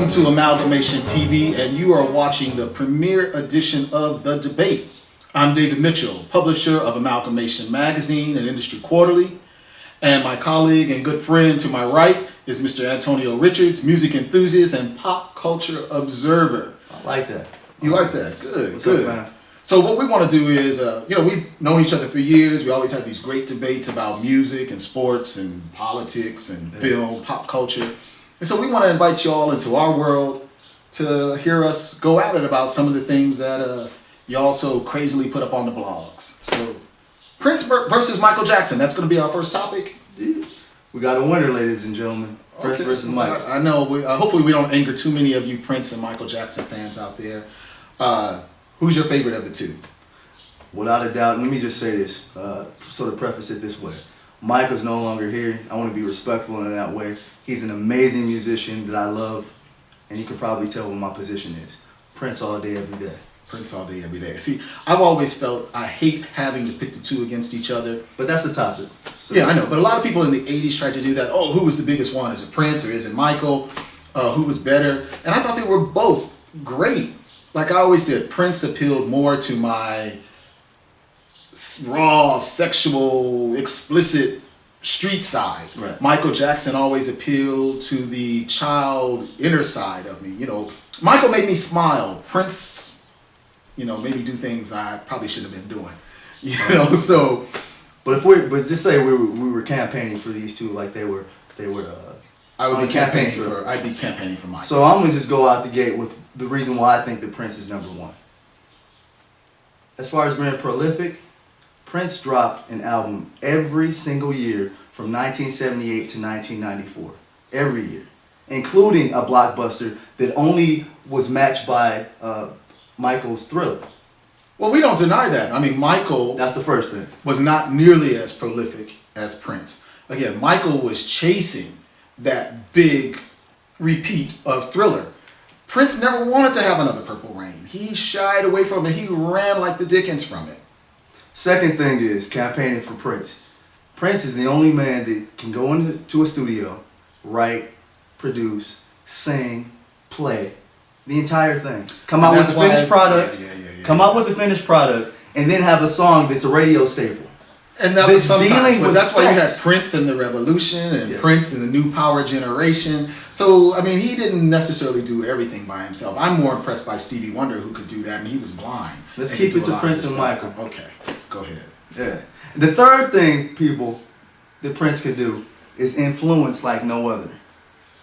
Welcome to Amalgamation TV, and you are watching the premiere edition of The Debate. I'm David Mitchell, publisher of Amalgamation Magazine and Industry Quarterly, and my colleague and good friend to my right is Mr. Antonio Richards, music enthusiast and pop culture observer. I like that. You like that? Good, What's good. up, man? So what we want to do is, we've known each other for years. We always have these great debates about music and sports and politics and film, pop culture. And so we want to invite you all into our world to hear us go at it about some of the things that you also crazily put up on the blogs. So Prince versus Michael Jackson, that's going to be our first topic. Dude, we got a winner, ladies and gentlemen. Prince versus Michael. I know. Hopefully we don't anger too many of you Prince and Michael Jackson fans out there. Who's your favorite of the two? Without a doubt, let me just say this, sort of preface it this way. Michael's no longer here. I want to be respectful in that way. He's an amazing musician that I love, and you can probably tell what my position is. Prince all day, every day. Prince all day, every day. See, I've always felt I hate having to pick the two against each other. But that's the topic. So. Yeah, I know. But a lot of people in the 80s tried to do that. Oh, who was the biggest one? Is it Prince or is it Michael? Who was better? And I thought they were both great. Like I always said, Prince appealed more to my raw, sexual, explicit street side. Right. Michael Jackson always appealed to the child inner side of me. You know, Michael made me smile. Prince, made me do things I probably shouldn't have been doing. You know, so. But just say we were campaigning for these two, like they were. I would be campaigning for. I'd be campaigning for Michael. So I'm gonna just go out the gate with the reason why I think that Prince is number one. As far as being prolific, Prince dropped an album every single year from 1978 to 1994. Every year. Including a blockbuster that only was matched by Michael's Thriller. Well, we don't deny that. I mean, Michael... That's the first thing. ...was not nearly as prolific as Prince. Again, Michael was chasing that big repeat of Thriller. Prince never wanted to have another Purple Rain. He shied away from it. He ran like the Dickens from it. Second thing is campaigning for Prince. Prince is the only man that can go into a studio, write, produce, sing, play, the entire thing. Come out with a finished product. Come out with a finished product, and then have a song that's a radio staple. And that was sometimes, but that's why you had Prince and the Revolution and Prince and the New Power Generation. So, I mean, he didn't necessarily do everything by himself. I'm more impressed by Stevie Wonder, who could do that, and he was blind. Let's keep it to Prince and Michael. Okay, go ahead. Yeah. The third thing, people, that Prince could do is influence like no other.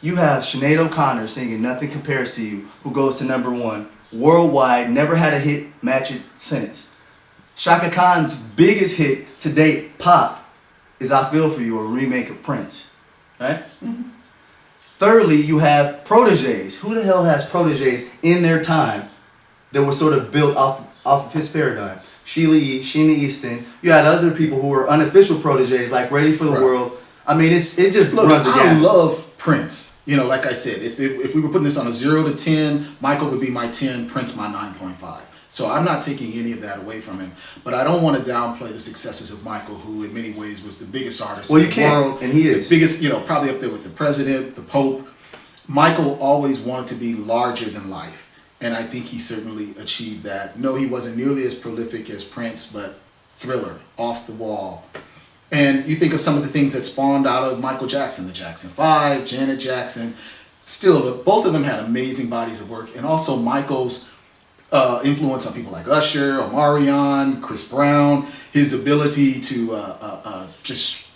You have Sinead O'Connor singing Nothing Compares to You, who goes to number one worldwide, never had a hit match it since. Shaka Khan's biggest hit to date, Pop, is I Feel For You, a remake of Prince. Right? Mm-hmm. Thirdly, you have proteges. Who the hell has proteges in their time that were sort of built off of his paradigm? Sheena Easton. You had other people who were unofficial proteges, like Ready for the World. I mean, it just runs the gamut. I love Prince. You know, like I said, if we were putting this on a 0 to 10, Michael would be my 10, Prince my 9.5. So I'm not taking any of that away from him. But I don't want to downplay the successes of Michael, who in many ways was the biggest artist in the world. And he is. The biggest, probably up there with the president, the Pope. Michael always wanted to be larger than life. And I think he certainly achieved that. No, he wasn't nearly as prolific as Prince, but Thriller, Off the Wall. And you think of some of the things that spawned out of Michael Jackson, the Jackson 5, Janet Jackson. Still, both of them had amazing bodies of work. And also Michael's influence on people like Usher, Omarion, Chris Brown, his ability to just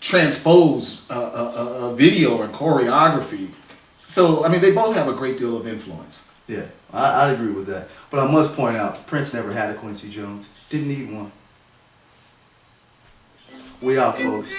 transpose a video and choreography. So, I mean, they both have a great deal of influence. Yeah, I'd agree with that. But I must point out, Prince never had a Quincy Jones. Didn't need one. We out, folks.